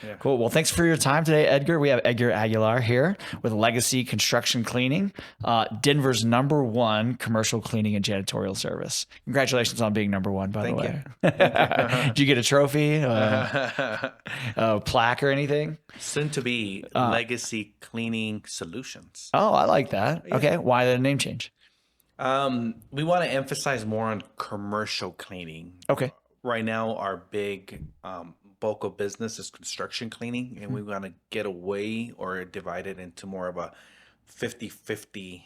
Yeah. Cool. Well, thanks for your time today, Edgar. We have Edgar Aguilar here with Legacy Construction Cleaning, Denver's #1 commercial cleaning and janitorial service. Congratulations on being #1, by the way. Thank you. Did you get a trophy, a plaque, or anything? Soon to be Legacy Cleaning Solutions. Oh, I like that. Yeah. Okay. Why the name change? We want to emphasize more on commercial cleaning. Okay. Right now, our big bulk of business is construction cleaning, and we want to get away or divide it into more of a 50-50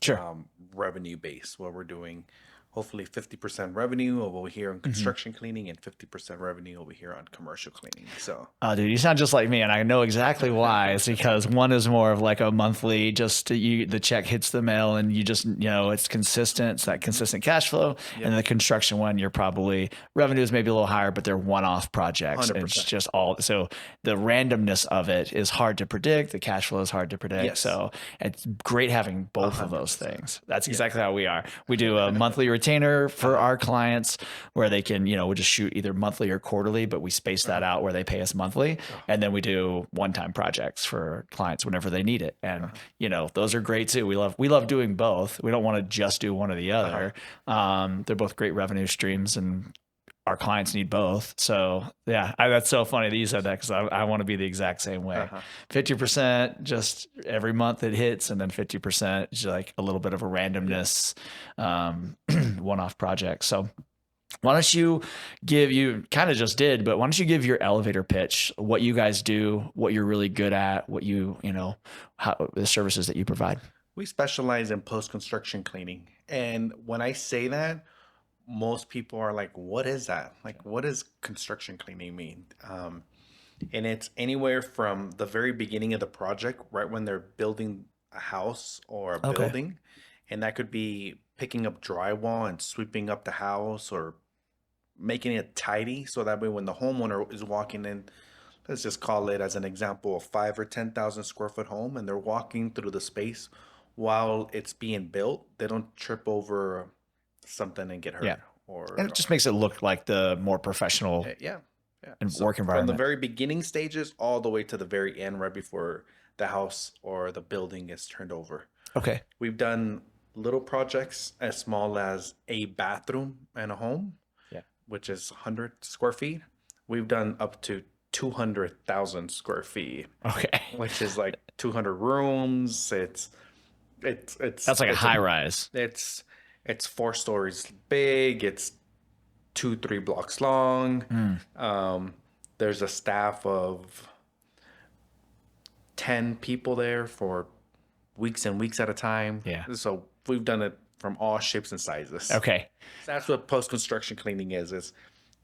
Sure. revenue base, where we're doing hopefully 50% revenue over here on construction cleaning and 50% revenue over here on commercial cleaning. So, Oh, dude, you sound just like me, and I know exactly why. It's because one is more of like a monthly, the check hits the mail, and you just, it's consistent. It's that consistent cash flow. Yep. And the construction one, you're probably revenue is maybe a little higher, but they're one-off projects. 100%. It's just all. So the randomness of it is hard to predict. The cash flow is hard to predict. Yes. So it's great having both of those things. That's exactly how we are. We do a monthly retainer for our clients where they can, we just shoot either monthly or quarterly, but we space that out where they pay us monthly. And then we do one-time projects for clients whenever they need it. And, those are great too. We love doing both. We don't want to just do one or the other. They're both great revenue streams, and our clients need both. So yeah, that's so funny that you said that, because I want to be the exact same way. 50% just every month it hits, and then 50% is like a little bit of a randomness, one-off project. So why don't you you kind of just did, but why don't you give your elevator pitch, what you guys do, what you're really good at, what how the services that you provide. we specialize in post-construction cleaning. And when I say that, most people are like, what is that? Like, what does construction cleaning mean? And it's anywhere from the very beginning of the project, right when they're building a house or a building. And that could be picking up drywall and sweeping up the house, or making it tidy, so that way when the homeowner is walking in, let's just call it as an example, a 5 or 10,000 square foot home, and they're walking through the space while it's being built, they don't trip over something and get hurt. Yeah. Or And it just makes it look like the more professional yeah. and So work from environment. the very beginning stages all the way to the very end, right before the house or the building is turned over. Okay. We've done little projects as small as a bathroom and a home, which is 100 square feet. We've done up to 200,000 square feet, Okay. which is like 200 rooms. That's like a high rise. It's 4 stories big. It's 2-3 blocks long. There's a staff of 10 people there for weeks and weeks at a time. Yeah. So we've done it from all shapes and sizes. Okay. That's what post-construction cleaning is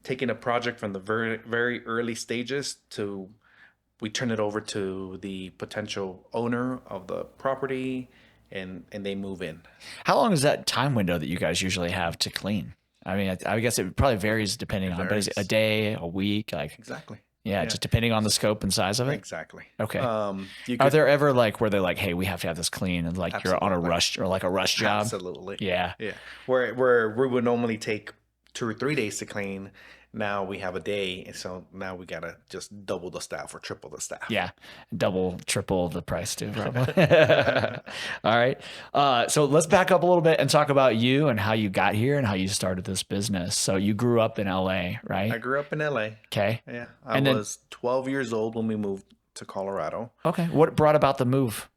taking a project from the very, very early stages to we turn it over to the potential owner of the property, and they move in. How long is that time window that you guys usually have to clean? I mean, I guess it probably varies depending on, but is it a day, a week? Like, Exactly. yeah, just depending on the scope and size of it. Exactly. Okay. You Are could, there ever like where they're like, hey, we have to have this clean, and like you're on a rush or like a rush job? absolutely. Yeah. Yeah. Where we would normally take 2 or 3 days to clean, now we have a day, and so now we gotta just double the staff or triple the staff. Yeah. Double, triple the price too, probably. All right. So let's back up a little bit and talk about you and how you got here and how you started this business. So you grew up in LA, right? I grew up in LA. Okay. Yeah. I was 12 years old when we moved to Colorado. Okay. What brought about the move?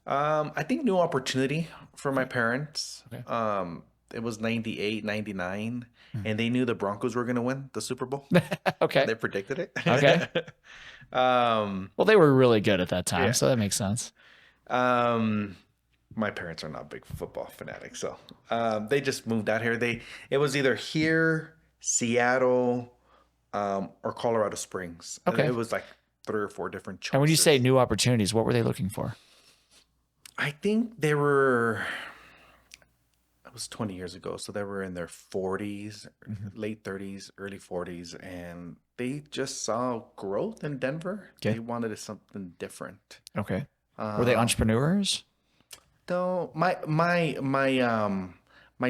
I think new opportunity for my parents. Okay. It was 98, 99, and they knew the Broncos were going to win the Super Bowl. Okay. They predicted it. Okay. Well, they were really good at that time, so that makes sense. My parents are not big football fanatics, so they just moved out here. It was either here, Seattle, or Colorado Springs. Okay. It was like 3 or 4 different choices. And when you say new opportunities, what were they looking for? I think they were, it was 20 years ago, so they were in their 40s, late 30s, early 40s, and they just saw growth in Denver. Okay. They wanted something different. Okay. Were they entrepreneurs? No, my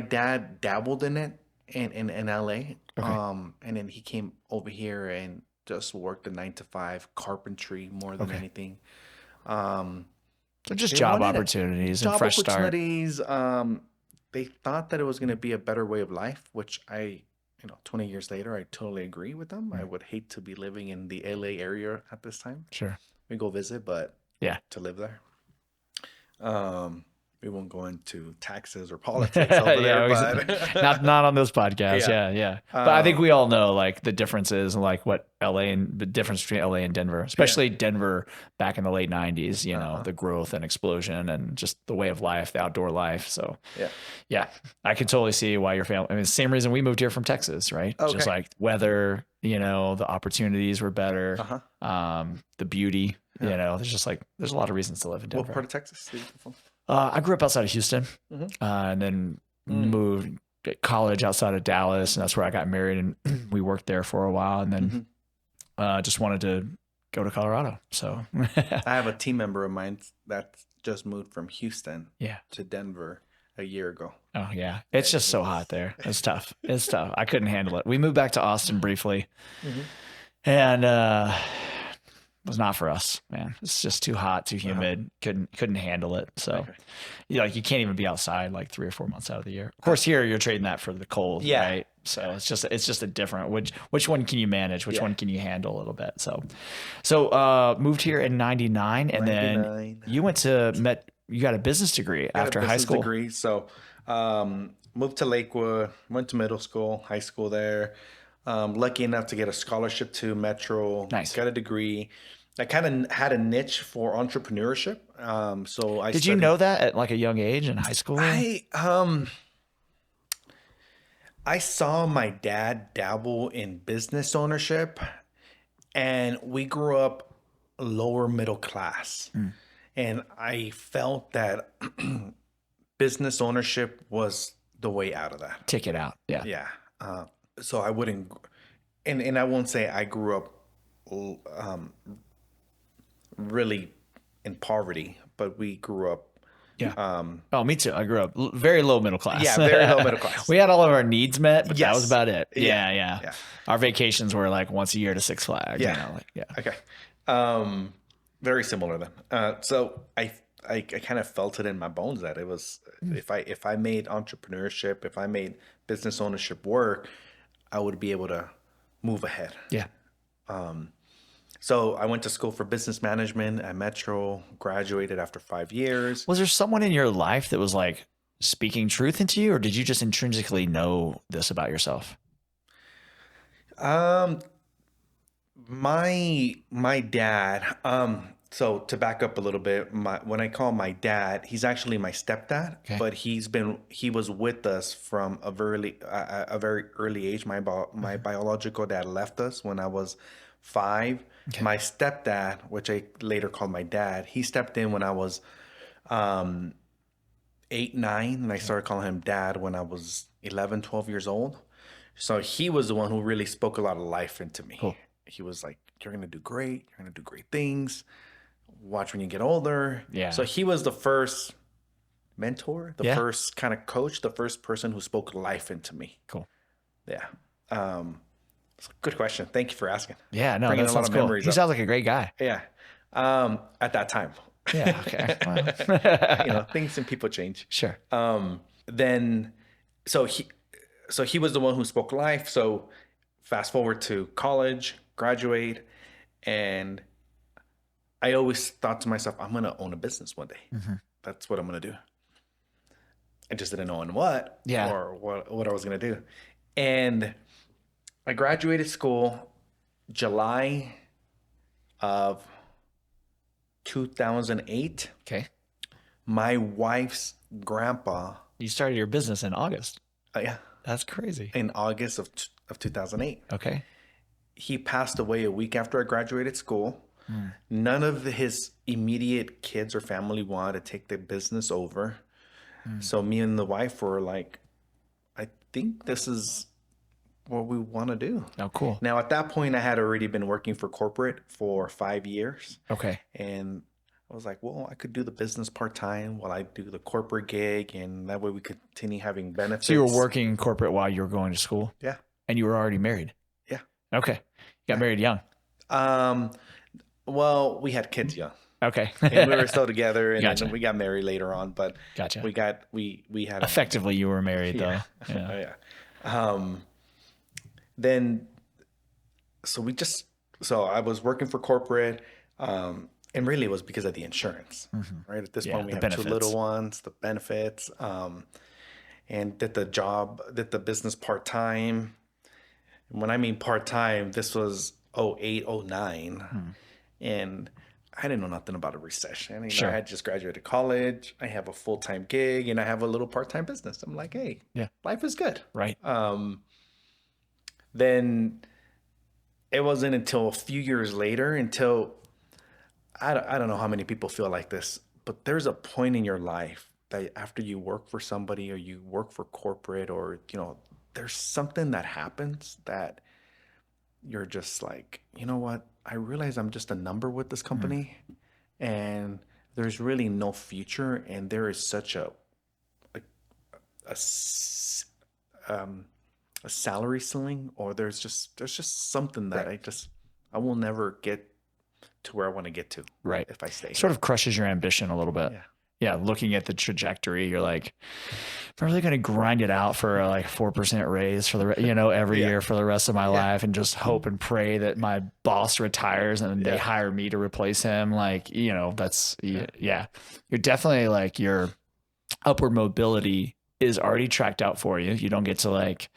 dad dabbled in it in LA. Okay. And then he came over here and just worked a 9 to 5 carpentry more than Okay. anything. So just They job wanted opportunities and job fresh start. opportunities. They thought that it was going to be a better way of life, which 20 years later, I totally agree with them. I would hate to be living in the LA area at this time. Sure. We go visit, but Yeah. to live there. We won't go into taxes or politics over there, but not on this podcast. Yeah. Yeah. But I think we all know like the differences and like what LA and the difference between LA and Denver, especially Denver back in the late 90s, the growth and explosion and just the way of life, the outdoor life. So yeah, I can totally see why your family, I mean, the same reason we moved here from Texas, right? Just like weather, the opportunities were better. The beauty, there's just like, there's a lot of reasons to live in Denver. What part of Texas are you from? I grew up outside of Houston, and then moved to college outside of Dallas, and that's where I got married, and we worked there for a while, and then just wanted to go to Colorado. So I have a team member of mine that just moved from Houston to Denver a year ago. Oh yeah, it's just so hot there. It's tough. It's tough. I couldn't handle it. We moved back to Austin briefly, and it was not for us, man. It's just too hot, too humid. Couldn't handle it. So, you can't even be outside like 3 or 4 months out of the year. Of course, here you're trading that for the cold, right? So it's just a different. Which one can you manage? Which one can you handle a little bit? So moved here in '99, and then you went to You got a business degree after high school. Degree. So moved to Lakewood, went to middle school, high school there. Lucky enough to get a scholarship to Metro. Nice. Got a degree. I kind of had a niche for entrepreneurship. So I Did you know that at like a young age in high school? I saw my dad dabble in business ownership, and we grew up lower middle class. And I felt that business ownership was the way out of that. Ticket out. Yeah. Yeah. So I wouldn't, and I won't say I grew up really in poverty, but we grew up. Yeah. Me too. I grew up very low middle class. Yeah, very low middle class. We had all of our needs met, but that was about it. Yeah. Yeah. Our vacations were like once a year to Six Flags. Yeah. Okay. Very similar then. So I kind of felt it in my bones that it was if I made entrepreneurship, if I made business ownership work, I would be able to move ahead. Yeah. So I went to school for business management at Metro, graduated after 5 years. Was there someone in your life that was like speaking truth into you, or did you just intrinsically know this about yourself? My dad, so to back up a little bit, when I call my dad, he's actually my stepdad, but he was with us from a very early age. My biological dad left us when I was 5. Okay. My stepdad, which I later called my dad, he stepped in when I was 8, 9, and I started calling him dad when I was 11, 12 years old. So he was the one who really spoke a lot of life into me. Cool. He was like, "You're gonna do great. You're gonna do great things. Watch when you get older." Yeah. So he was the first mentor, the first kind of coach, the first person who spoke life into me. Cool. Yeah. Good question. Thank you for asking. Yeah, no, bringing that a lot sounds of cool. memories. He up. sounds like a great guy. Yeah. At that time. Yeah. Okay. Well. Things and people change. Sure. Then, so he was the one who spoke life. So fast forward to college, graduate, and I always thought to myself, I'm going to own a business one day. Mm-hmm. That's what I'm going to do. I just didn't know in what or what I was going to do. And I graduated school July of 2008. Okay. My wife's grandpa. You started your business in August. Yeah. That's crazy. In August of 2008. Okay. He passed away a week after I graduated school. None of his immediate kids or family wanted to take the business over. So me and the wife were like, I think this is what we want to do. Oh, cool. Now, at that point, I had already been working for corporate for 5 years. Okay. And I was like, well, I could do the business part-time while I do the corporate gig, and that way we could continue having benefits. So you were working corporate while you were going to school? Yeah. And you were already married? Yeah. Okay. You got married young. Um, well, we had kids young, Okay. and we were still together, and then Gotcha. we got married later on. But Gotcha. we had them. Effectively, you were married Yeah, though. Yeah. oh, yeah. Um, then so we just so I was working for corporate, and really it was because of the insurance, right? At this Yeah. point, we The have two little benefits. ones, the benefits, and did the business part time. When I mean part time, this was 08, 09. Hmm. And I didn't know nothing about a recession. I Sure. had just graduated college. I have a full time gig, and I have a little part time business. I'm like, hey, Yeah. life is good. Right. Then it wasn't until a few years later, until I don't know how many people feel like this, but there's a point in your life that after you work for somebody or you work for corporate, or, there's something that happens that you're just like, you know what? I realize I'm just a number with this Hmm. company, and there's really no future. And there is such a, s- um, a salary ceiling, or there's just something that Right. I will never get to where I want to get to Right. if I stay Sort here. of crushes your ambition a little bit. Yeah. Yeah. Looking at the trajectory, you're like, if I'm really going to grind it out for a, like 4% raise for every Yeah. year for the rest of my Yeah. life, and just hope and pray that my boss retires and then they Yeah. hire me to replace him. Like, that's, Yeah. yeah, you're definitely like your upward mobility is already tracked out for you. You don't get to like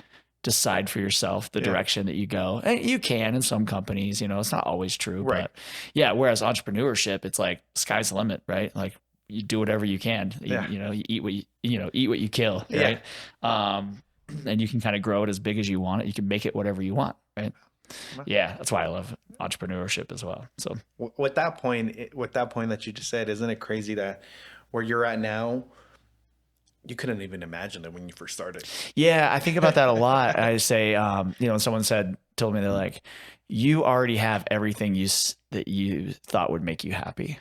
decide for yourself the Yeah. direction that you go. And you can in some companies, it's not always true, Right. but yeah, whereas entrepreneurship, it's like sky's the limit, right? Like you do whatever you can. Yeah. You eat what eat what you kill, Yeah. right? And you can kind of grow it as big as you want it. You can make it whatever you want, right? Yeah, that's why I love entrepreneurship as well. So With that point that you just said, isn't it crazy that where you're at now, you couldn't even imagine it when you first started? yeah, I think about that a lot. I say, someone told me they're like, you already have everything that you thought would make you happy,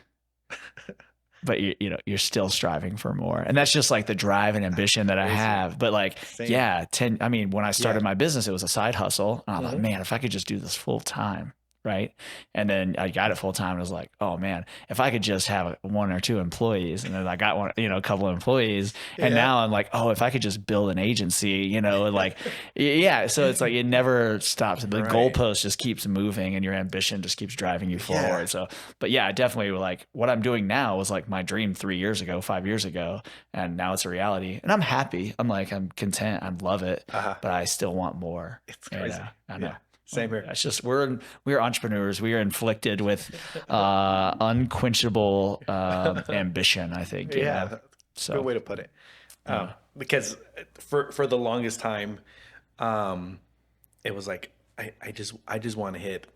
but you're still striving for more. And that's just like the drive and ambition that I Crazy. have. But like, Same. yeah, I mean, when I started Yeah. my business, it was a side hustle. And I thought, Mhm. man, if I could just do this full time. Right. And then I got it full time. And I was like, oh man, if I could just have one or two employees. And then I got a couple of employees. And Yeah. now I'm like, oh, if I could just build an agency, and like, yeah. So it's like, it never stops. The Right. goalpost just keeps moving and your ambition just keeps driving you forward. Yeah. So, but yeah, definitely like what I'm doing now was like my dream 3 years ago, 5 years ago. And now it's a reality, and I'm happy. I'm content. I love it, Uh-huh. but I still want more. It's crazy. I know. Yeah. Same here. It's just we're entrepreneurs. We are inflicted with unquenchable ambition, I think. Yeah. That's a So good way to put it. Because for the longest time, it was like I just want to hit,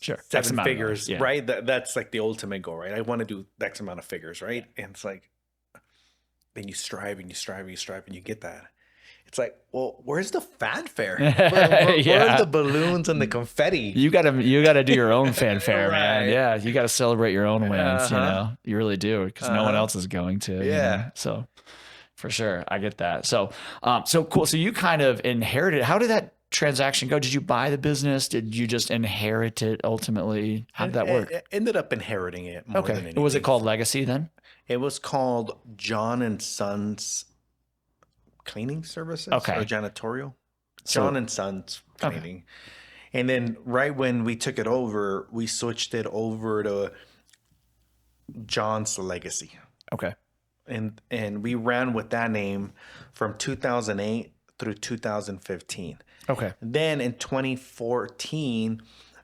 sure, X seven amount of figures, dollars, yeah. right? That's like the ultimate goal, right? I want to do X amount of figures, right? And it's like, then you strive and you strive and you strive and you get that. It's like, well, where's the fanfare? Where's Yeah. the balloons and the confetti? You gotta do your own fanfare, man. Right. Yeah, you gotta celebrate your own wins. Uh-huh. You really do, because no one Uh-huh. else is going to. Yeah. So for sure, I get that. So so cool. So you kind of inherited. How did that transaction go? Did you buy the business? Did you just inherit it ultimately? How did that work? I ended up inheriting it more than Okay. anything. Was it called Legacy then? It was called John and Sons Cleaning Services, Okay. or Janitorial. So- John and Sons Okay. Cleaning. And then right when we took it over, we switched it over to John's Legacy. Okay. And we ran with that name from 2008 through 2015. Okay. Then in 2014,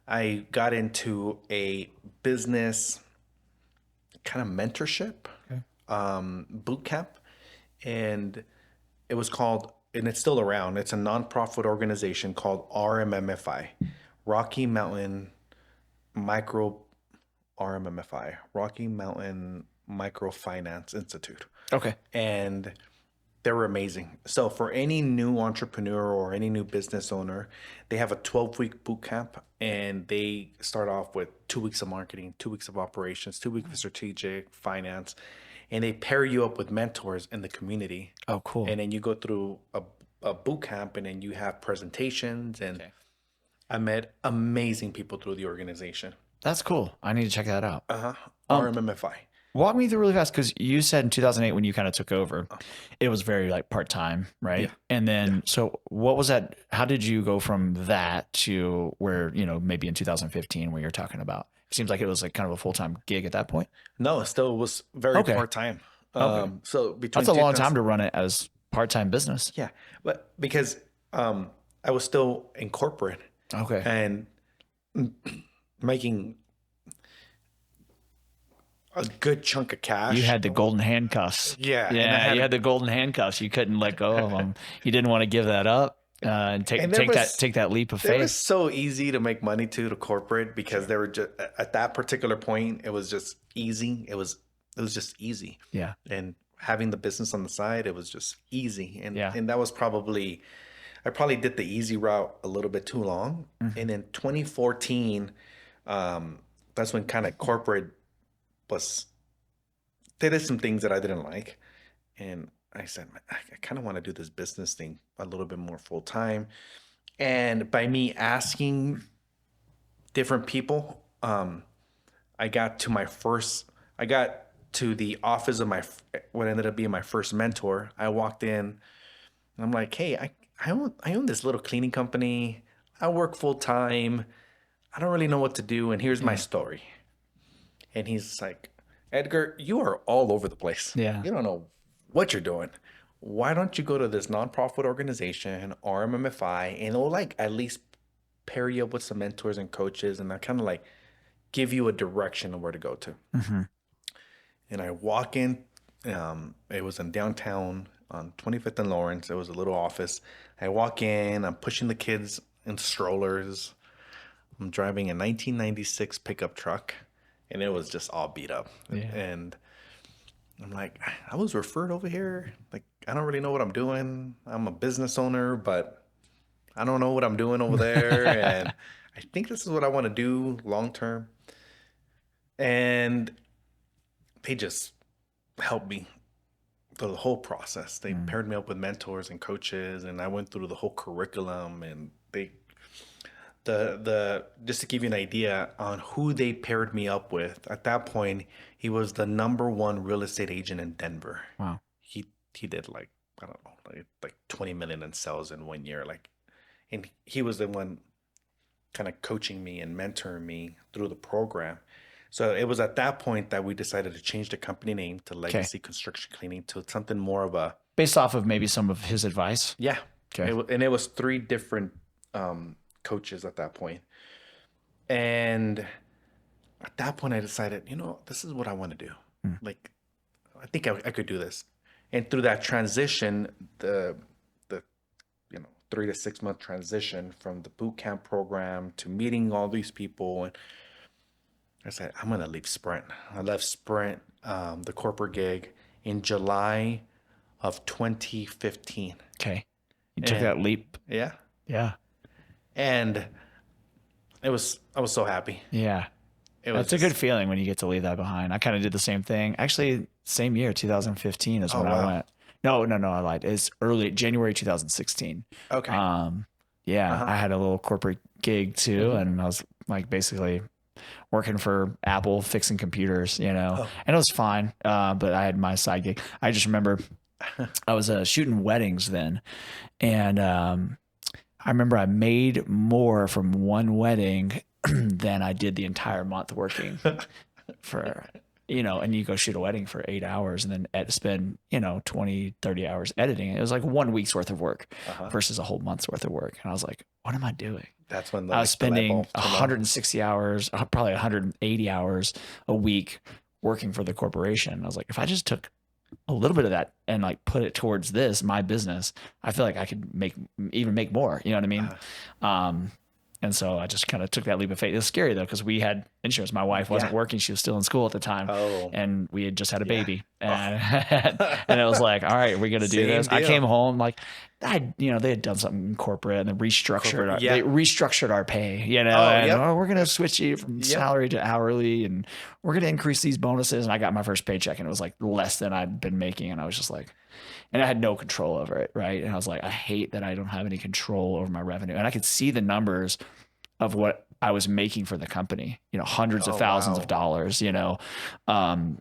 I got into a business kind of mentorship boot camp, and it was called, and it's still around. It's a nonprofit organization called RMMFI, Rocky Mountain Micro RMMFI, Rocky Mountain Microfinance Institute. Okay. And they were amazing. So for any new entrepreneur or any new business owner, they have a 12-week boot camp, and they start off with 2 weeks of marketing, 2 weeks of operations, 2 weeks of strategic finance, and they pair you up with mentors in the community. Oh, cool. And then you go through a boot camp, and then you have presentations, and Okay. I met amazing people through the organization. That's cool. I need to check that out. Uh-huh. Um, RMMFI. Walk me through really fast because you said in 2008 when you kind of took over, Uh, it was very like part time, yeah. right? And Yeah. then, so what was that? How did you go from that to where, maybe in 2015 where you're talking about? It seems like it was like kind of a full time gig at that point. No, it still was very Okay. part-time. Okay. So That's between a long time 2000, to run it as part time business. yeah, but because I was still in corporate Okay. and making a good chunk of You cash. had the golden handcuffs. Yeah, and I Yeah, had you had the golden handcuffs. You couldn't let go of them. You didn't want to give that up and and take that leap of they were faith. so easy to make money to corporate because they were just at that particular point it was just easy. It was just easy. Yeah. And having the business on the side, it was just easy. And Yeah. and that was probably I probably did the easy route a little bit too long. Mhm. And in 2014, that's when kind of corporate was they did some things that I didn't like. And I said, "Man, I kind of want to do this business thing a little bit more full time." And by me asking different people, I got to my first, I got to the office of what ended up being my first mentor. I walked in and I'm like, "Hey, I own this little cleaning company. I work full time. I don't really know what to do. And here's my Yeah. story." And he's like, "Edgar, you are all over the place. Yeah. You don't know what you're doing. Why don't you go to this nonprofit organization, RMMFI, and it'll like at least pair you up with some mentors and coaches and I kind of like give you a direction of where to go to." Hmm. And I walk in, it was in downtown on 25th and Lawrence. It was a little office. I walk in, I'm pushing the kids in strollers. I'm driving a 1996 pickup truck, and it was just all beat up. Yeah. And I'm like, I was referred over here. Like, I don't really know what I'm doing. I'm a business owner, but I don't know what I'm doing over there. And I think this is what I want to do long term. And they just helped me through the whole process. They Mm. paired me up with mentors and coaches, and I went through the whole curriculum. And the just to give you an idea on who they paired me up with. At that point, he was the number one real estate agent in Denver. Wow. He did like I don't know like 20 million in sales in 1 year. Like, and he was the one kind of coaching me and mentoring me through the program. So it was at that point that we decided to change the company name to Okay. Legacy Construction Cleaning to something more of a Based off of maybe some of his advice. yeah. Okay. And it was three different coaches at that point. And at that point, I decided, this is what I want to do. Mm. Like, I think I could do this. And through that transition, the 3 to 6 month transition from the boot camp program to meeting all these people, and I said, I'm gonna leave Sprint. I left Sprint, the corporate gig, in July of 2015. Okay. You took And that leap. yeah, Yeah. and I was so happy. Yeah. It was That's a good feeling when you get to leave that behind. I kind of did the same thing. Actually, same year, 2015 is when I wow. went. No, I lied. It's early January 2016. Okay. Yeah, Uh-huh. I had a little corporate gig too, and I was like basically working for Apple, fixing computers, and it was fine. But I had my side gig. I just remember I was shooting weddings then, and I remember I made more from one wedding than I did the entire month working for, and you go shoot a wedding for 8 hours and then spend, 20, 30 hours editing it. It was like 1 week's worth of work versus a whole month's worth of work. And I was like, what am I doing? That's when I was spending 160 hours, probably 180 hours a week working for the corporation. I was like, if I just took a little bit of that and like put it towards my business, I feel like I could even make more, you know what I mean? And so I just kind of took that leap of faith. It was scary though, because we had insurance. My wife wasn't working. She was still in school at the time. Oh. And we had just had a baby. And, and it was like, all right, we're going to do Same this. I deal. came home like, they had done something in corporate and then they restructured our pay, and we're going to switch you from salary to hourly and we're going to increase these bonuses. And I got my first paycheck and it was like less than I'd been making. And I was just like, and I had no control over it. Right. And I was like, I hate that I don't have any control over my revenue. And I could see the numbers of what I was making for the company, hundreds of Oh, thousands of wow. dollars,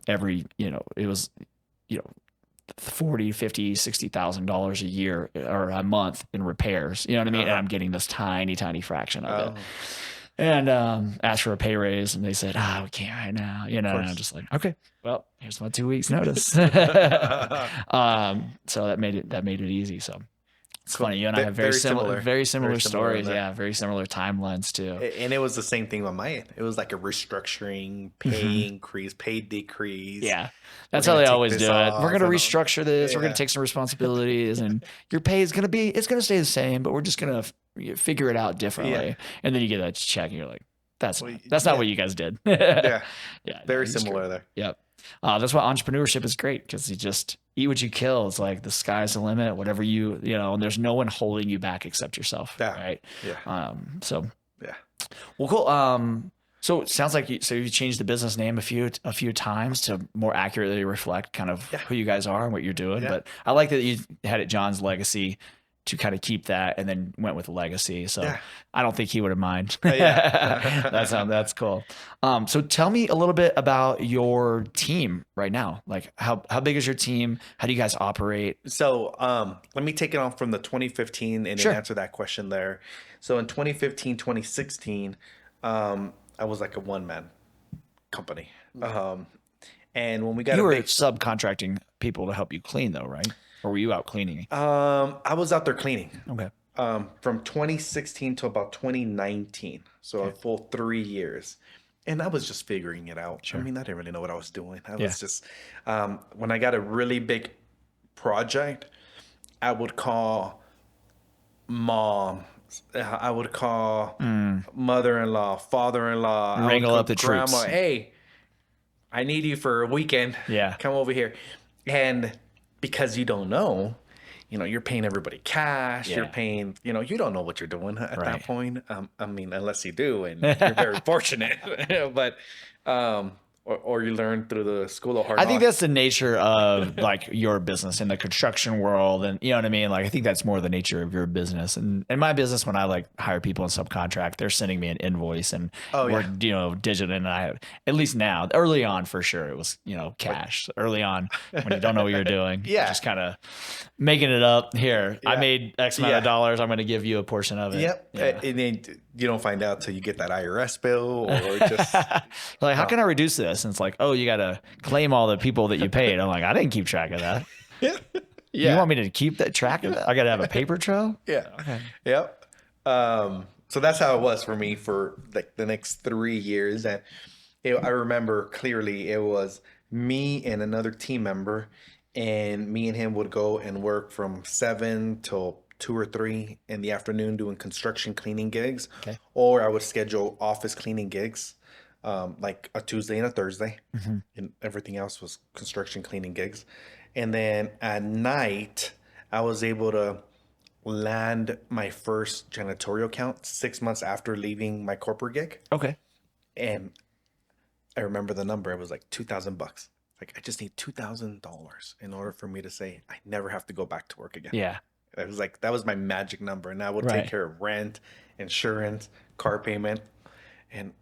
every, it was, you know, 40, 50, $60,000 a year or a month in repairs. You know what I mean? And Uh-huh. I'm getting this tiny, tiny fraction of it. Oh, And asked for a pay raise, and they said, we can't right now. of And I'm course. just like, okay, well, here's my 2 weeks notice. So that made it easy. So it's Cool. funny. You and I have very Very similar, similar. very Very similar similar in stories. that. Yeah. Very similar timelines too. And it was the same thing on my end. It was like a restructuring, pay Mhm. increase, pay decrease. Yeah. We're That's how gonna they take always this do it. We're off going to and all. restructure this. We're going Yeah. to take some responsibilities, and your pay is going to it's going to stay the same, but we're just going to figure it out Yeah. differently. And then you get that check and you're like, that's Well, not yeah. what you guys did. Yeah. Yeah. No, Very he's great. similar there. Yep. That's why entrepreneurship is great, because you just eat what you kill. It's like the sky's the limit, whatever and there's no one holding you back except yourself. Yeah. Right. Yeah. So, Yeah. well, cool. So it sounds like you changed the business name a few times to more accurately reflect kind of Yeah. who you guys are and what you're doing. Yeah. But I like that you had it John's Legacy to kind of keep that, and then went with Legacy. So Yeah. I don't think he would have mind. Yeah. That's cool. So tell me a little bit about your team right now. Like how big is your team? How do you guys operate? So let me take it on from the 2015 and Sure. then answer that question there. So in 2015, 2016, I was like a one-man company. And when we got You a were big, subcontracting people to help you clean, though, right? Or were you out cleaning? I was out there cleaning Okay. from 2016 to about 2019. So a full 3 years. And I was just figuring it out. Sure. I mean, I didn't really know what I was doing. I Yeah. was just, when I got a really big project, I would call mom. I would call mother-in-law, father-in-law. I would Wrangle call up the grandma. troops. Hey, I need you for a weekend. Yeah. Come over here. And because you don't know, you're paying everybody cash. You're Yeah. paying, you don't know what you're doing at Right. that point. I mean, unless you do, and you're very fortunate. But, or you learn through the school of hard I think knocks. that's the nature of like your business in the construction world. And you know what I mean? Like, I think that's more the nature of your business. And in my business, when I like hire people and subcontract, they're sending me an invoice, and Oh, we're, yeah. digital. And at least now, early on for sure, it was, cash. Early on when you don't know what you're doing, Yeah. just kind of making it up. Here, I Yeah. made X amount Yeah. of dollars. I'm going to give you a portion of it. Yep. Yeah. And then you don't find out till you get that IRS bill or just, Like, how can I reduce this? And it's like, oh, you got to claim all the people that you paid. I'm like, I didn't keep track of that. You want me to keep that track of that? I got to have a paper trail? Yeah. Okay. Yep. So that's how it was for me for like the next 3 years. And I remember clearly it was me and another team member, and me and him would go and work from 7 till 2 or 3 in the afternoon doing construction cleaning gigs. Okay. Or I would schedule office cleaning gigs, like a Tuesday and a Thursday, and everything else was construction cleaning gigs. And then at night, I was able to land my first janitorial count 6 months after leaving my corporate gig. Okay. And I remember the number. It was like $2,000. Like, I just need $2,000 in order for me to say I never have to go back to work again. Yeah. It was like, that was my magic number. And I would Right. take care of rent, insurance, car payment. And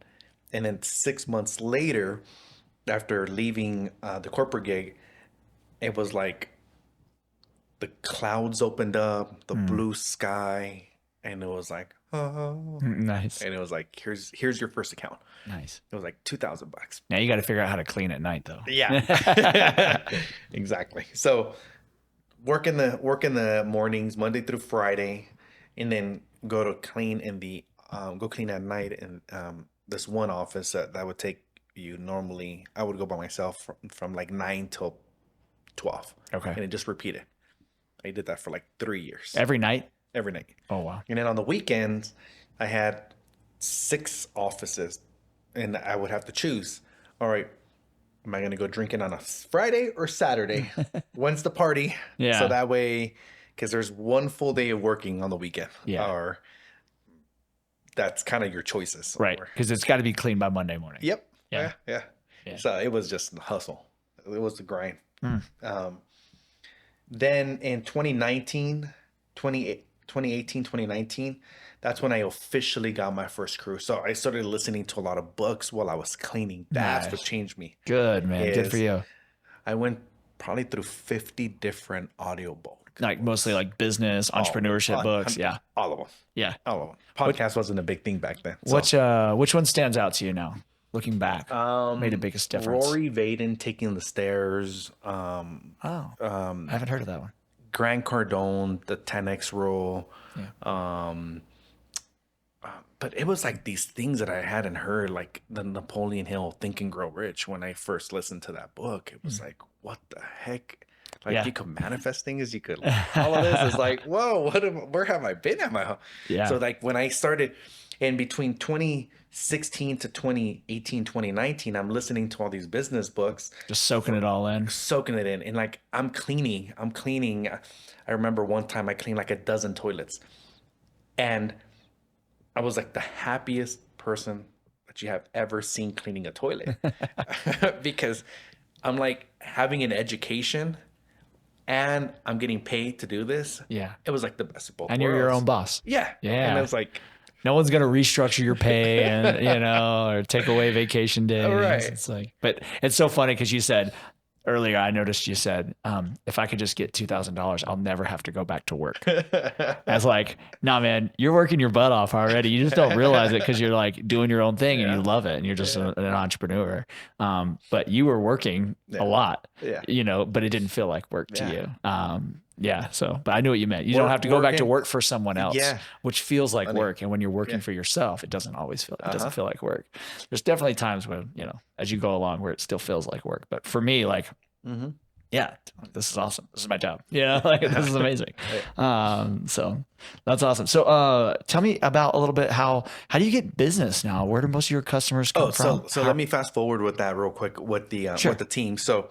then 6 months later, after leaving the corporate gig, it was like the clouds opened up, the blue sky, and it was like, oh. Nice. And it was like, here's your first account. Nice. It was like $2,000. Now you got to figure out how to clean at night, though. Yeah. Exactly. So work in the mornings, Monday through Friday, and then go clean at night in this one office that would take you normally. I would go by myself from like 9 till 12. Okay. And then just repeat it. I did that for like 3 years. Every night? Every night. Oh, wow. And then on the weekends, I had 6 offices, and I would have to choose. All right, am I going to go drinking on a Friday or Saturday? When's the party? Yeah. So that way, because there's one full day of working on the weekend. Yeah. Or that's kind of your choices. Right. Or- Because it's got to be clean by Monday morning. Yep. Yeah. Yeah. Yeah. So it was just hustle. It was the grind. Mm. Then in 2019, 2018, 2019, that's when I officially got my first crew. So I started listening to a lot of books while I was cleaning. That's what Nice. changed me. Good, man. Good for Is you. I went probably through 50 different audiobook Like mostly books. like business, All entrepreneurship books. Yeah. all of them. Yeah. All of them. What Podcast wasn't a big thing back then. So which one stands out to you now? Looking back, made the biggest difference. Rory Vaden, Taking the Stairs, Oh, I haven't heard of that one. Grant Cardone, the 10X rule. Yeah. But it was like these things that I hadn't heard, like the Napoleon Hill Think and Grow Rich. When I first listened to that book, it was like, what the heck? Like Yeah. you could manifest things, you could all of this is like, whoa, where have I been at my home? Yeah. So like when I started in between 2016 to 2018, 2019, I'm listening to all these business books, Just soaking it all in. soaking it in. And like I'm cleaning. I remember one time I cleaned like a dozen toilets. And I was like the happiest person that you have ever seen cleaning a toilet because I'm like having an education and I'm getting paid to do this. Yeah. It was like the best of both And you're your worlds. own boss. Yeah. Yeah. And it was like, No one's gonna restructure your pay and or take away vacation days. Right. It's like, but it's so funny because you said earlier, I noticed you said, if I could just get $2,000, I'll never have to go back to work. I was like, nah, man, you're working your butt off already. You just don't realize it because you're like doing your own thing and you love it and you're just an entrepreneur. But you were working a lot, but it didn't feel like work to you. So, but I knew what you meant. You don't have to go back to work for someone else, which feels like work. And when you're working for yourself, it doesn't always feel, it doesn't feel like work. There's definitely times when, as you go along where it still feels like work. But for me, like, this is awesome. This is my job. Like this is amazing. So that's awesome. So, tell me about a little bit, how do you get business now? Where do most of your customers come from? So let me fast forward with that real quick with the team. So,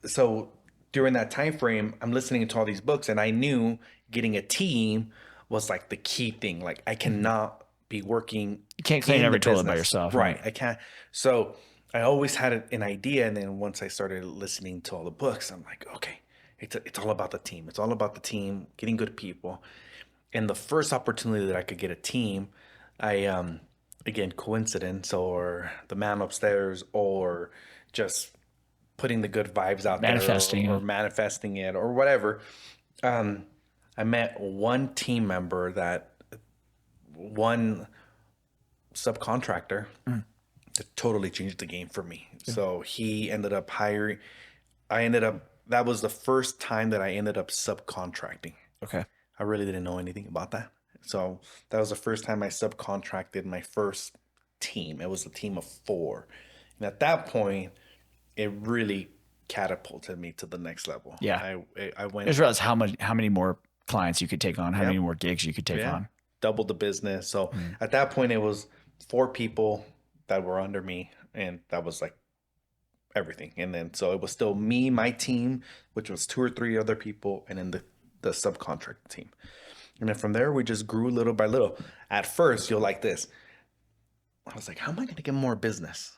so during that time frame, I'm listening to all these books, and I knew getting a team was like the key thing. Like I cannot be working. You can't clean every toilet by yourself, right? I can't. So I always had an idea, and then once I started listening to all the books, I'm like, okay, it's all about the team. It's all about the team, getting good people. And the first opportunity that I could get a team, I again, coincidence or the man upstairs or just putting the good vibes out there or manifesting it or whatever. I met one team member, one subcontractor that totally changed the game for me. So he ended up hiring, that was the first time that I ended up subcontracting. Okay. I really didn't know anything about that. So that was the first time I subcontracted my first team. It was a team of 4. And at that point, it really catapulted me to the next level. Yeah. I went. I just realized how many more clients you could take on, how many more gigs you could take on. Doubled the business. So at that point, it was 4 people that were under me, and that was like everything. And then so it was still me, my team, which was 2 or 3 other people, and then the subcontract team. And then from there, we just grew little by little. At first, you'll like this. I was like, how am I going to get more business?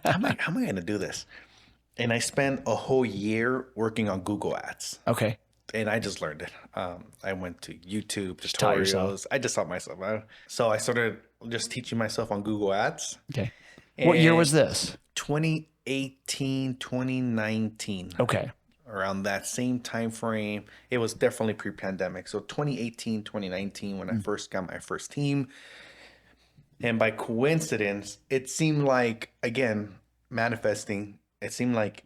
How am I going to do this? And I spent a whole year working on Google Ads. Okay. And I just learned it. I went to YouTube tutorials. I just taught myself. So I started just teaching myself on Google Ads. Okay. What year was this? 2018, 2019. Okay. Around that same time frame. It was definitely pre-pandemic. So 2018, 2019, when I first got my first team. And by coincidence, it seemed like, again, manifesting, it seemed like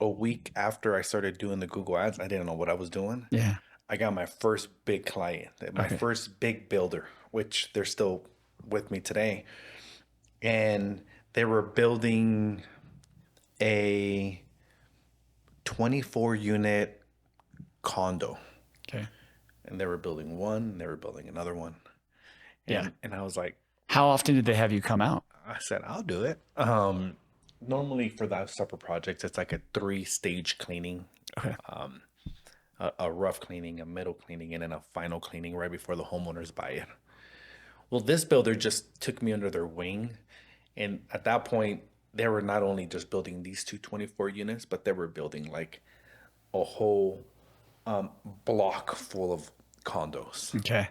a week after I started doing the Google Ads, I didn't know what I was doing. Yeah. I got my first big client, my first big builder, which they're still with me today. And they were building a 24-unit condo. Okay. And they were building one, and they were building another one. And I was like, how often did they have you come out? I said, I'll do it. Normally for that supper projects, it's like a 3-stage cleaning. Okay. A rough cleaning, a middle cleaning, and then a final cleaning right before the homeowners buy it. Well, this builder just took me under their wing. And at that point, they were not only just building these 24 units, but they were building like a whole block full of condos, Okay.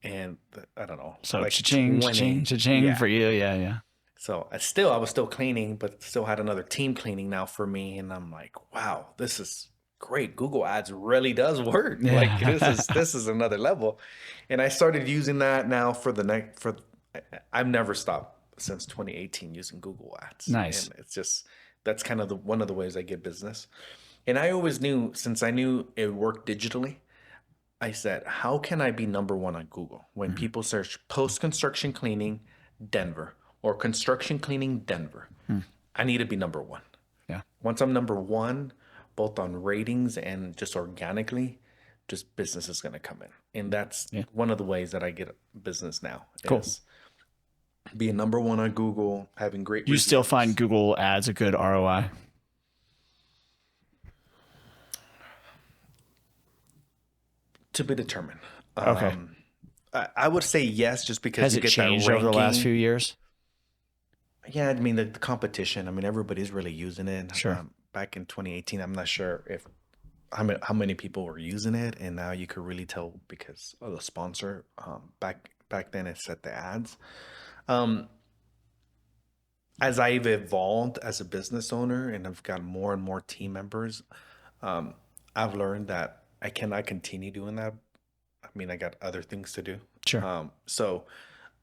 and I don't know, So like cha-ching, cha-ching, 20. cha-ching Yeah. for you. Yeah, yeah. So I was still cleaning, but still had another team cleaning now for me. And I'm like, wow, this is great. Google Ads really does work. Like Yeah. this is another level. And I started using that now for the next for I've never stopped since 2018 using Google Ads. Nice. And it's just that's kind of the one of the ways I get business. And I always knew, since I knew it worked digitally, I said, how can I be number one on Google when Mhm. people search post construction cleaning Denver or construction cleaning Denver? Mm. I need to be number one. Yeah. Once I'm number one, both on ratings and just organically, just business is going to come in. And that's Yeah. one of the ways that I get business now Cool. is being number one on Google, having great Do you still find reviews. Google Ads a good ROI? To be determined. Okay. I would say yes, just because Has you it get that changed over the last few ranking. years? Yeah, I mean the competition. I mean everybody's really using it. Sure. Back in 2018, I'm not sure if how many people were using it, and now you could really tell because of the sponsor. Back then, it set the ads. Um, as I've evolved as a business owner, and I've got more and more team members, um, I've learned that I cannot continue doing that. I mean, I got other things to do. Sure. So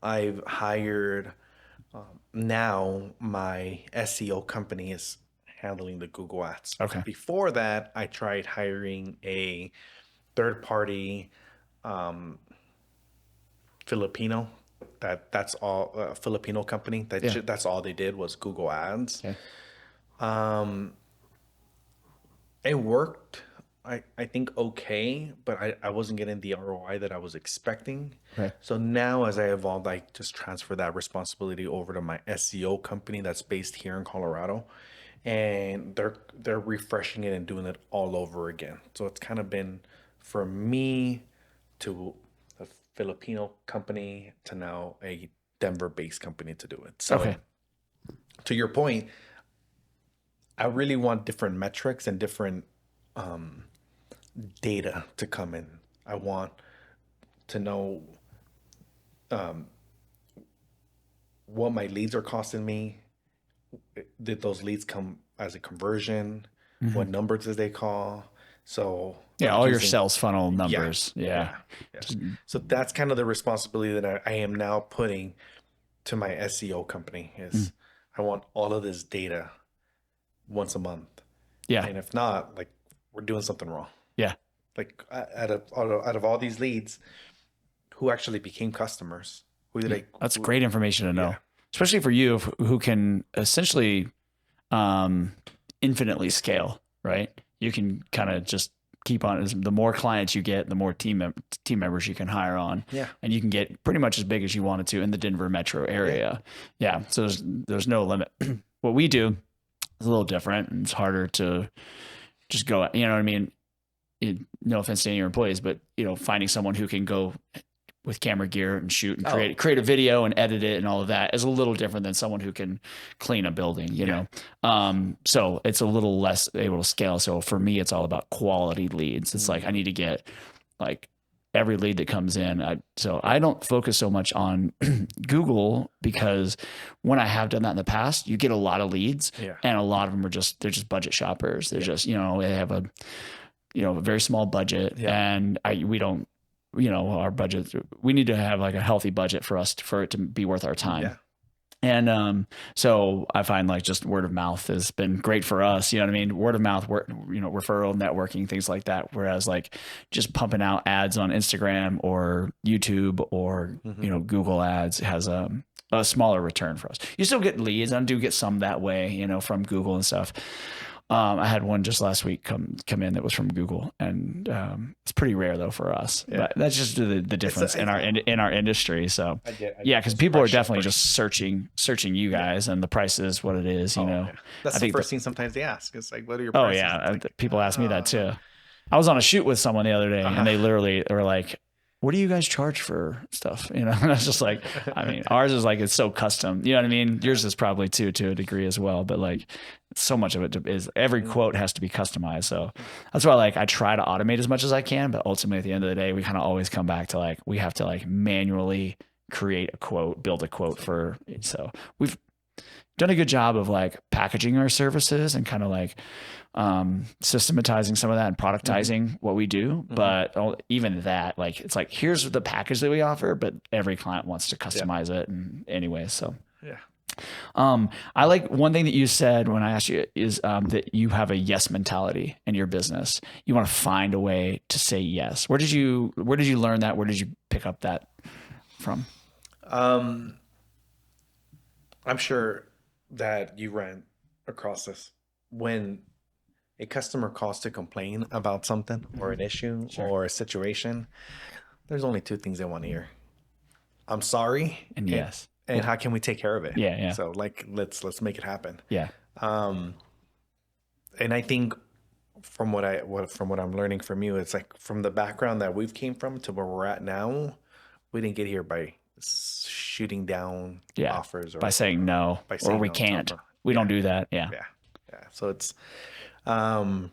I've hired. Now my SEO company is handling the Google Ads. Okay. Before that, I tried hiring a third party um, Filipino. That's all Filipino company. Yeah. That's all they did was Google Ads. Okay. Um, it worked. I think okay, but I wasn't getting the ROI that I was expecting. Okay. So now as I evolved, I just transfer that responsibility over to my SEO company that's based here in Colorado. And they're refreshing it and doing it all over again. So it's kind of been from me to a Filipino company to now a Denver based company to do it. So Okay. to your point, I really want different metrics and different um, data to come in. I want to know um, what my leads are costing me. Did those leads come as a conversion? Mhm. What numbers did they call? So Yeah. I'm All your using, sales funnel yeah, numbers. Yeah. yeah, yeah. So that's kind of the responsibility that I am now putting to my SEO company Mm. is I want all of this data once a month. Yeah. And if not, like we're doing something wrong. Yeah. Like out of all these leads, who actually became customers? Who did Yeah. I? That's Who, great information to yeah, know, especially for you who can essentially um, infinitely scale, right? You can kind of just keep on. The more clients you get, the more team members you can hire on, yeah, and you can get pretty much as big as you wanted to in the Denver metro yeah. area. Yeah, so there's no limit. What we do is a little different, and it's harder to just go. You know what I mean? No offense to any of your employees, but finding someone who can go with camera gear and shoot and Oh, create a video and edit it and all of that is a little different than someone who can clean a building, yeah. So it's a little less able to scale. So for me, it's all about quality leads. It's like I need to get like every lead that comes in. So I don't focus so much on Google because when I have done that in the past, you get a lot of leads Yeah. and a lot of them they're just budget shoppers. They're just, they have a very small budget and we don't, our budget, we need to have like a healthy budget for it to be worth our time. Yeah. And so I find like just word of mouth has been great for us. You know what I mean? Word of mouth, referral, networking, things like that. Whereas like just pumping out ads on Instagram or YouTube or, Google ads has a smaller return for us. You still get leads. I do get some that way, from Google and stuff. I had one just last week come in that was from Google, and it's pretty rare though for us. Yeah. But that's just the difference in our industry. So yeah, because people are definitely just searching you guys, and the price is what it is. That's the first thing sometimes they ask. It's like, what are your prices? prices? Oh yeah, people ask me that too. I was on a shoot with someone the other day, and they literally were like, what do you guys charge for stuff? You know, and it's just like, I mean, ours is like, it's so custom, you know what I mean? Yours is probably too, to a degree as well, but like so much of it is every quote has to be customized. So that's why like I try to automate as much as I can, but ultimately at the end of the day, we kind of always come back to like, we have to like manually create a quote, build a quote for, so we've done a good job of like packaging our services and kind of like systematizing some of that and productizing what we do. But even that, like, it's like, here's the package that we offer, but every client wants to customize it. And anyway, so Yeah. I like one thing that you said when I asked you is that you have a yes mentality in your business. You want to find a way to say yes. Where did you learn that? Where did you pick up that from? I'm sure that you ran across this when a customer calls to complain about something or an issue or a situation. There's only two things they want to hear: I'm sorry, And yes. and how can we take care of it? Yeah, yeah. So like, let's make it happen. Yeah. And I think from what I'm learning from you, it's like from the background that we've came from to where we're at now, we didn't get here by shooting down offers or by saying no, by or saying we no can't. We don't do that. Yeah. Yeah. So it's um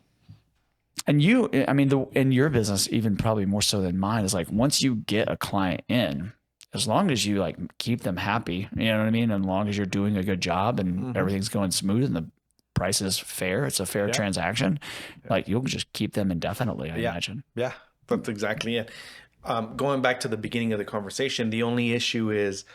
And you, I mean, in your business, even probably more so than mine, is like once you get a client in, as long as you like keep them happy, you know what I mean? And as long as you're doing a good job and everything's going smooth and the price is fair, it's a fair transaction, like you'll just keep them indefinitely, I imagine. Yeah, that's exactly it. Going back to the beginning of the conversation, the only issue is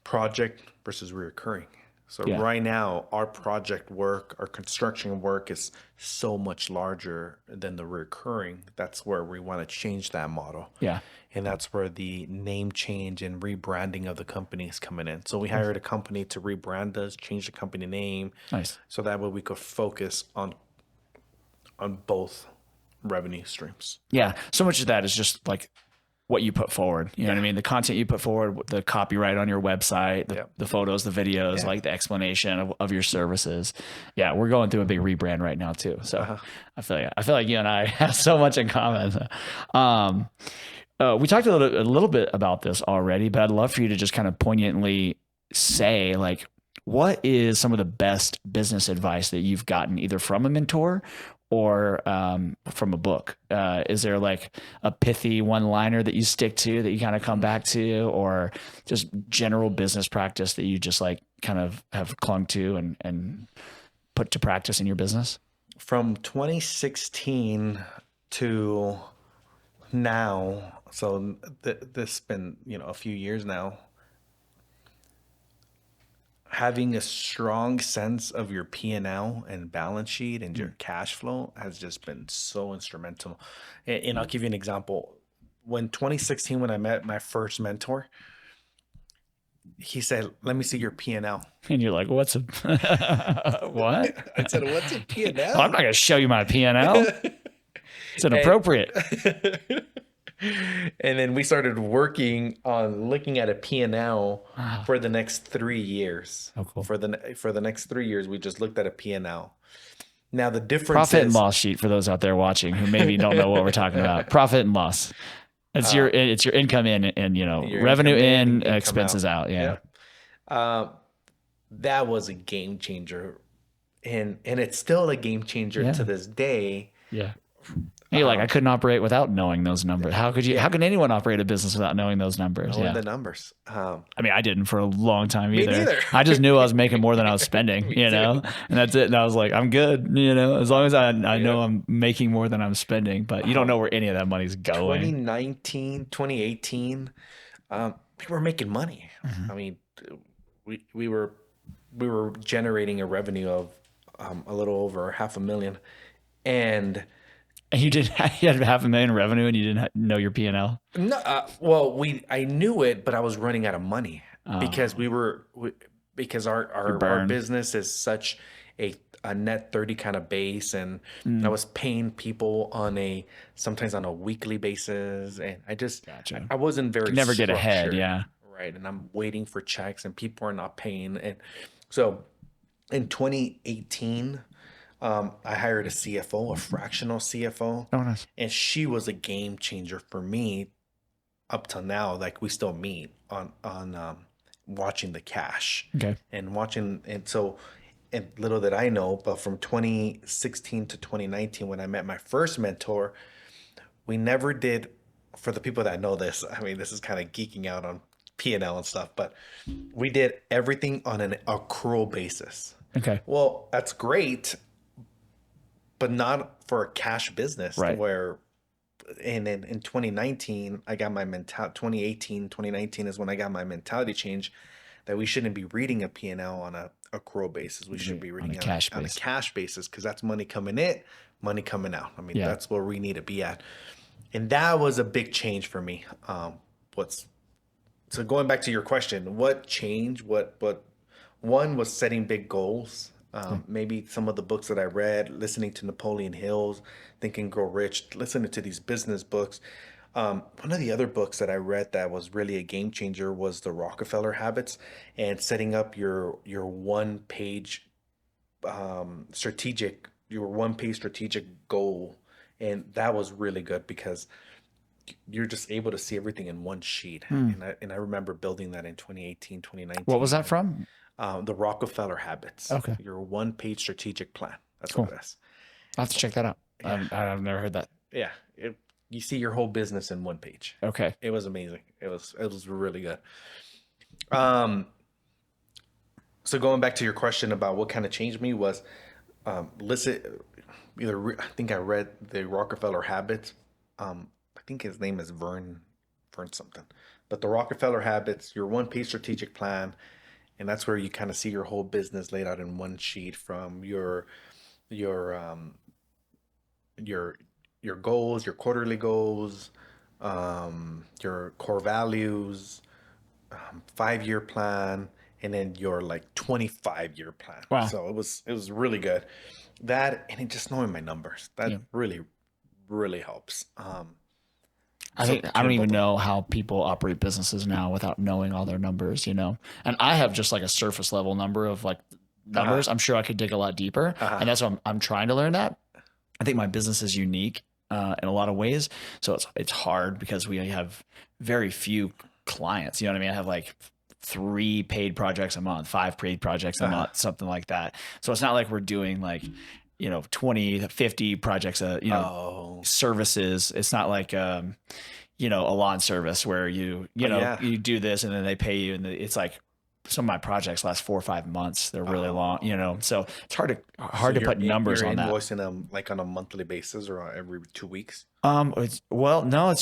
project versus reoccurring. So right now, our project work, our construction work is so much larger than the recurring. That's where we want to change that model. Yeah. And that's where the name change and rebranding of the company is coming in. So we hired a company to rebrand us, change the company name. Nice. So that way we could focus on both revenue streams. Yeah. So much of that is just like what you put forward. You know what I mean? The content you put forward, the copyright on your website, the photos, the videos, like the explanation of your services. Yeah, we're going through a big rebrand right now too. So I feel like you and I have so much in common. We talked a little bit about this already, but I'd love for you to just kind of poignantly say like, what is some of the best business advice that you've gotten either from a mentor or from a book? Is there like a pithy one-liner that you stick to that you kind of come back to, or just general business practice that you just like kind of have clung to and put to practice in your business? From 2016 to now, so this has been, a few years now, having a strong sense of your P&L and balance sheet and your cash flow has just been so instrumental. And I'll give you an example. When 2016, when I met my first mentor, he said, "Let me see your P&L." And you're like, what's a what? I said, "What's a P&L?" Well, I'm not going to show you my P&L. It's inappropriate. And then we started working on looking at a P&L for the next 3 years. Oh, cool. For the next 3 years, we just looked at a P&L. Now the difference Profit and is loss sheet for those out there watching who maybe don't know what we're talking about. Profit and loss. It's your income in and your revenue income in, expenses out. Yeah. That was a game changer, and it's still a game changer to this day. Yeah. And you're like, I couldn't operate without knowing those numbers. How could you? How can anyone operate a business without knowing those numbers? Knowing the numbers. I mean, I didn't for a long time either. neither. I just knew I was making more than I was spending, and that's it. And I was like, I'm good, as long as I know I'm making more than I'm spending, but you don't know where any of that money's going. 2019, 2018, we were making money. I mean, we were generating a revenue of a little over $500,000, and you had $500,000 revenue and you didn't know your P&L? No, well, I knew it, but I was running out of money because because our business is such a net 30 kind of base, and I was paying people sometimes on a weekly basis, and I wasn't very never get ahead, right, and I'm waiting for checks and people are not paying, and so in 2018 I hired a CFO, a fractional CFO, Oh, nice. and she was a game changer for me up till now. Like we still meet on watching the cash Okay. and watching, and so, and little did I know, but from 2016 to 2019, when I met my first mentor, we never did. For the people that know this, I mean, this is kind of geeking out on P&L and stuff, but we did everything on an accrual basis. Okay. Well, that's great, but not for a cash business Right. where, and then in 2019 I got my mentality. 2018, 2019 is when I got my mentality change that we shouldn't be reading a P&L on a accrual basis. We should be On a reading cash on a base. cash basis, because that's money coming in, money coming out. I mean, Yeah. that's where we need to be at. And that was a big change for me. What's So going back to your question, what changed? What one was setting big goals. Yeah. Maybe some of the books that I read, listening to Napoleon Hill's Think and Grow Rich, listening to these business books. One of the other books that I read that was really a game changer was the Rockefeller Habits, and setting up your one page strategic goal. And that was really good because you're just able to see everything in one sheet. Hmm. And I remember building that in 2018, 2019. What was that from? The Rockefeller Habits. Okay. Your one page strategic plan. That's Cool. what it is. I'll have to check that out. Yeah. I've never heard that. Yeah. You see your whole business in one page. Okay. It was amazing. It was really good. So going back to your question about what kind of changed me was, listen, I think I read the Rockefeller Habits. I think his name is Vern something, but the Rockefeller Habits, your one page strategic plan, and that's where you kind of see your whole business laid out in one sheet, from your your your goals, your quarterly goals, your core values, 5 year plan, and then your like 25-year plan. Wow. So it was really good. That, and it just knowing my numbers, that Yeah. really helps. I So think I don't even both- know how people operate businesses now without knowing all their numbers, you know. And I have just like a surface level number of like numbers. I'm sure I could dig a lot deeper, and that's what I'm trying to learn that. I think my business is unique in a lot of ways, so it's hard because we have very few clients. You know what I mean? I have like 3 paid projects a month, 5 paid projects a month, something like that. So it's not like we're doing like 20 to 50 projects services. It's not like a lawn service where you do this and then they pay you, and it's like some of my projects last 4 or 5 months. They're really long, so it's hard to put numbers on that. You're invoicing them like on a monthly no, every 2 weeks. It's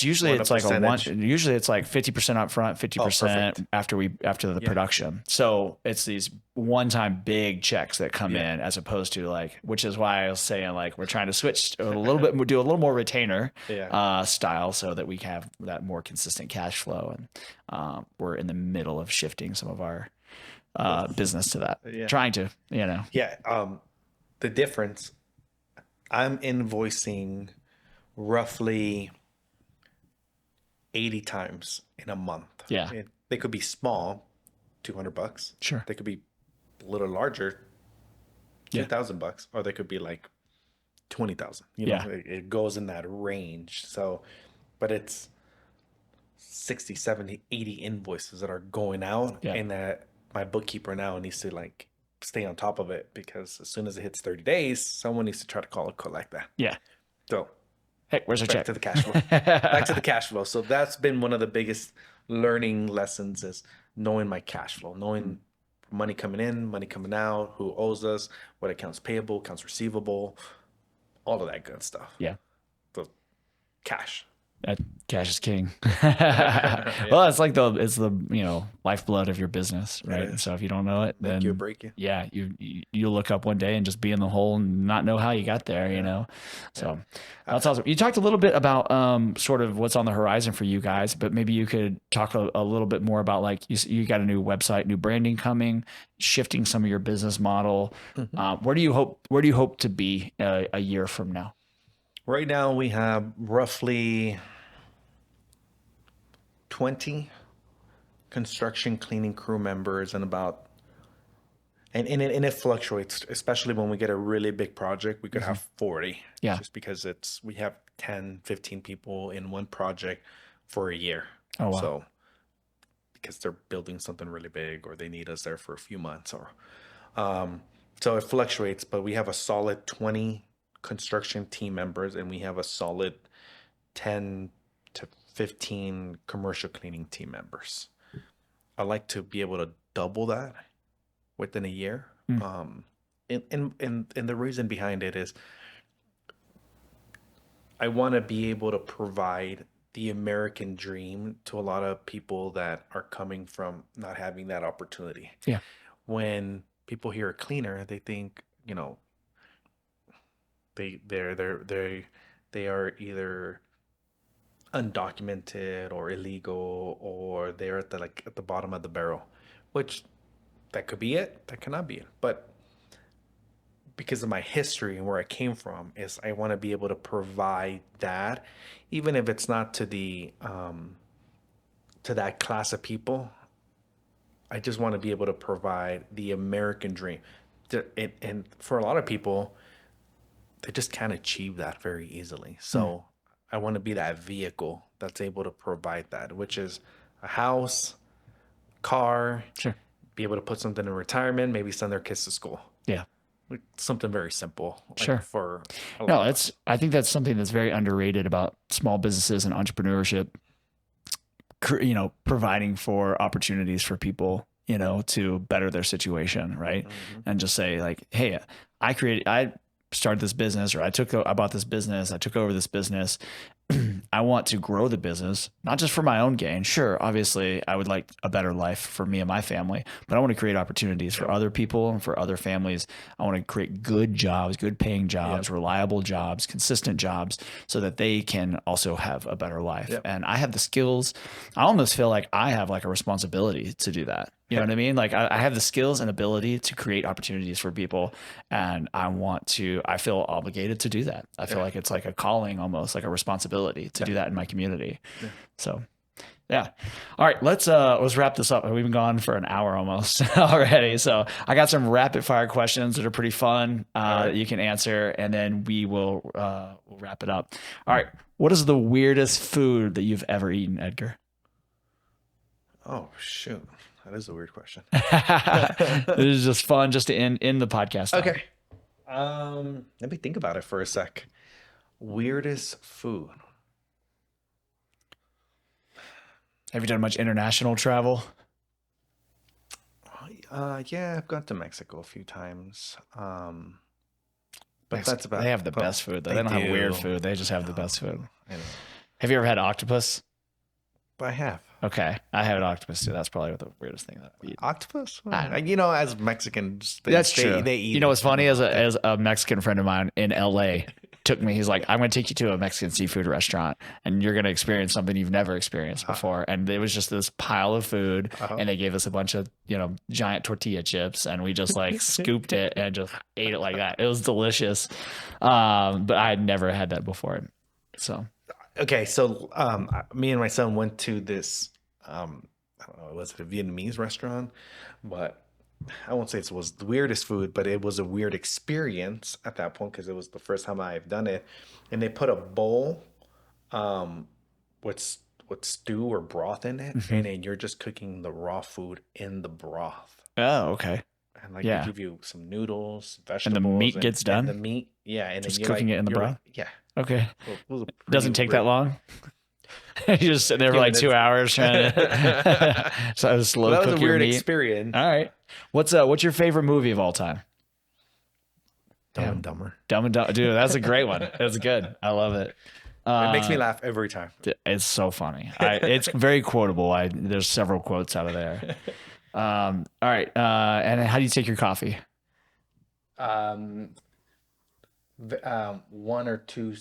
usually What it's like percentage? usually it's like 50% up front, 50% perfect. after the production. So it's these one-time big checks that come Yeah. in, as opposed to like, which is why I was saying like we're trying to switch a little bit, do a little more retainer style, so that we have that more consistent cash flow. And we're in the middle of shifting some of our business to that, trying to, Yeah. The difference, I'm invoicing roughly 80 times in a month. Yeah. They could be small, $200. Sure. They could be a little larger, $2,000, or they could be like 20,000. It goes in that range. So, but it's 60, 70, 80 invoices that are going out, and that my bookkeeper now needs to like stay on top of it, because as soon as it hits 30 days, someone needs to try to call and collect that. Yeah. So Hey, where's our check? back to the cash flow. Back to the cash flow. So that's been one of the biggest learning lessons, is knowing my cash flow, knowing money coming in, money coming out, who owes us, what accounts payable, accounts receivable, all of that good stuff. Yeah. So cash. Cash is king. Well, it's like it's the lifeblood of your business, right? And so if you don't know it, then Make you or break you. Yeah, you look up one day and just be in the hole and not know how you got there, So that's awesome. You talked a little bit about sort of what's on the horizon for you guys, but maybe you could talk a little bit more about, like, you got a new website, new branding coming, shifting some of your business model. Where do you hope to be a year from now? Right now we have roughly 20 construction cleaning crew members, and and it fluctuates, especially when we get a really big project. We could have 40, Yeah. just because we have 10, 15 people in one project for a year. Oh, wow. So because they're building something really big, or they need us there for a few months, or so it fluctuates. But we have a solid 20 construction team members, and we have a solid 10 to 15 commercial cleaning team members. I like to be able to double that within a year. And the reason behind it is I want to be able to provide the American dream to a lot of people that are coming from not having that opportunity. Yeah. When people hear a cleaner, they think, they are either undocumented or illegal, or they're at the bottom of the barrel, which that could be it, that cannot be it. But because of my history and where I came from, is I want to be able to provide that, even if it's not to that class of people. I just want to be able to provide the American dream. And for a lot of people, they just can't achieve that very easily. So I want to be that vehicle that's able to provide that, which is a house, car, Sure. be able to put something in retirement, maybe send their kids to school. Yeah. Something very simple. Sure. For No, I think that's something that's very underrated about small businesses and entrepreneurship. Providing for opportunities for people, to better their situation, right? And just say like, hey, I started this business, or I bought this business, I took over this business. I want to grow the business, not just for my own gain. Sure, obviously, I would like a better life for me and my family, but I want to create opportunities for other people and for other families. I want to create good jobs, good paying jobs, reliable jobs, consistent jobs, so that they can also have a better life. And I have the skills. I almost feel like I have like a responsibility to do that. You know what I mean? Like I have the skills and ability to create opportunities for people, and I feel obligated to do that. I feel like it's like a calling, almost like a responsibility to do that in my community. So yeah. All right, let's wrap this up. We've been gone for an hour almost already. So I got some rapid fire questions that are pretty fun that you can answer, and then we'll wrap it up. All right. What is the weirdest food that you've ever eaten, Edgar? Oh, shoot. That is a weird question. This is just fun just to end the podcast. Okay. Let me think about it for a sec. Weirdest food. Have you done much international travel? Yeah, I've gone to Mexico a few times. But that's about. They have the best food, though. They don't have weird food. They just have the best food. I know. Have you ever had octopus? I have. Okay, I have an octopus too. That's probably the weirdest thing that I eat. Octopus? As Mexicans, that's true. They eat. You know what's funny? As a Mexican friend of mine in LA took me. He's like, "I'm going to take you to a Mexican seafood restaurant, and you're going to experience something you've never experienced before." And it was just this pile of food, and they gave us a bunch of giant tortilla chips, and we just like scooped it and just ate it like that. It was delicious, but I had never had that before, so. Okay, so me and my son went to this, I don't know, was it a Vietnamese restaurant? But I won't say it was the weirdest food, but it was a weird experience at that point because it was the first time I've done it. And they put a bowl with stew or broth in it, and then you're just cooking the raw food in the broth. Oh, okay. And they give you some noodles, vegetables. And the meat gets done? And the meat, and just then cooking it in the broth? Yeah. Okay. Well, it doesn't take that long. You just sit there for like 2 hours trying to slow cook your meat. That was a weird experience. All right. What's your favorite movie of all time? Dumb and Dumber. Dumb and Dumber. Dude, that's a great one. That's good. I love it. It makes me laugh every time. It's so funny. It's very quotable. There's several quotes out of there. All right. And how do you take your coffee? 1 or 2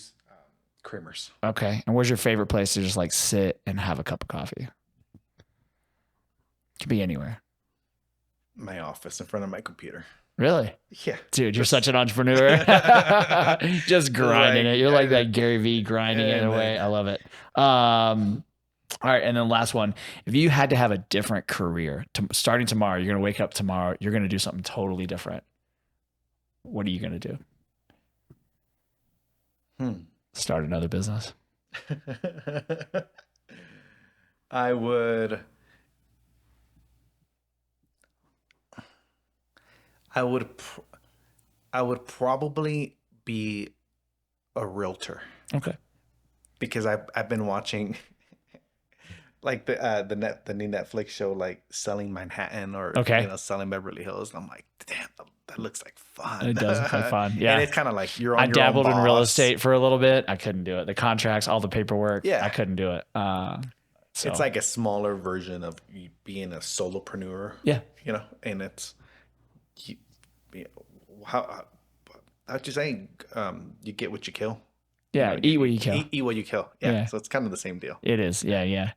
creamers. Okay. And where's your favorite place to just like sit and have a cup of coffee? Could be anywhere. My office, in front of my computer. Really? Yeah. Dude, you're such an entrepreneur. Just grinding it. You're like that Gary Vee grinding it away. I love it. All right, and then last one. If you had to have a different career, starting tomorrow, you're going to wake up tomorrow, you're going to do something totally different. What are you going to do? Start another business. I would probably be a realtor. Okay. Because I've been watching like the new Netflix show, like Selling Manhattan or Selling Beverly Hills. And I'm like, damn, that looks like fun. It does look like fun. Yeah. And it's kind of like you're on I your dabbled own in real boss. estate for a little bit. I couldn't do it. The contracts, all the paperwork. Yeah. I couldn't do it. So. It's like a smaller version of you being a solopreneur. Yeah. And it's how'd you say? You get what you kill. Yeah, eat what you kill. Eat what you kill. Yeah, so it's kind of the same deal. It is. Yeah.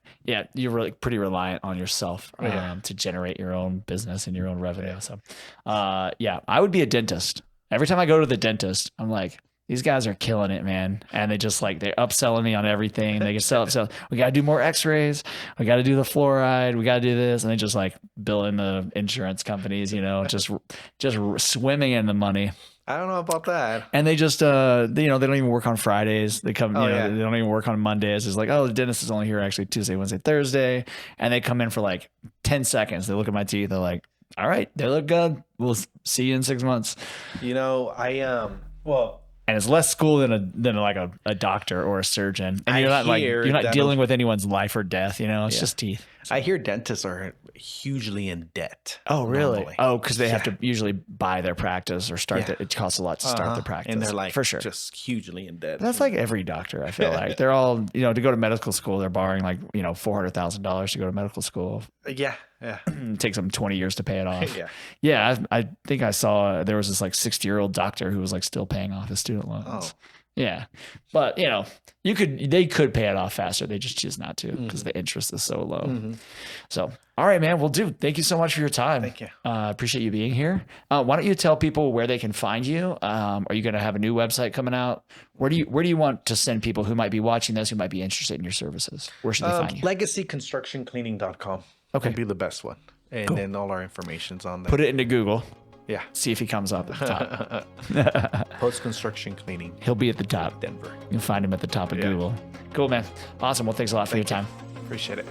You're really pretty reliant on yourself to generate your own business and your own revenue. Yeah. So, I would be a dentist. Every time I go to the dentist, I'm like, these guys are killing it, man. And they're upselling me on everything. They can sell. We got to do more x-rays. We got to do the fluoride. We got to do this. And they just like bill in the insurance companies, just swimming in the money. I don't know about that. And they just, they don't even work on Fridays. They come, they don't even work on Mondays. It's like, the dentist is only here actually Tuesday, Wednesday, Thursday. And they come in for like 10 seconds. They look at my teeth. They're like, all right, they look good. We'll see you in 6 months. And it's less school than a doctor or a surgeon. And you're not dealing with anyone's life or death. It's just teeth. So. I hear dentists are hugely in debt. Oh, really? Normally. Oh, because they have to usually buy their practice or start. It costs a lot to start the practice. And they're like, for sure, just hugely in debt. That's like every doctor. I feel like they're all, to go to medical school, they're borrowing like $400,000 to go to medical school. Yeah. It takes them 20 years to pay it off. Yeah. I think I saw there was this like 60-year-old doctor who was like still paying off his student loans. Oh. Yeah. But they could pay it off faster. They just choose not to because the interest is so low. Mm-hmm. So, all right, man. Well, dude, thank you so much for your time. Thank you. Appreciate you being here. Why don't you tell people where they can find you? Are you going to have a new website coming out? Where do you want to send people who might be watching this, who might be interested in your services? Where should they find you? LegacyConstructionCleaning.com. Okay. Would be the best one. And then all our information's on there. Put it into Google. Yeah. See if he comes up at the top. Post-construction cleaning. He'll be at the top. Denver. You can find him at the top of Google. Cool, man. Awesome. Well, thanks a lot for your time. Appreciate it.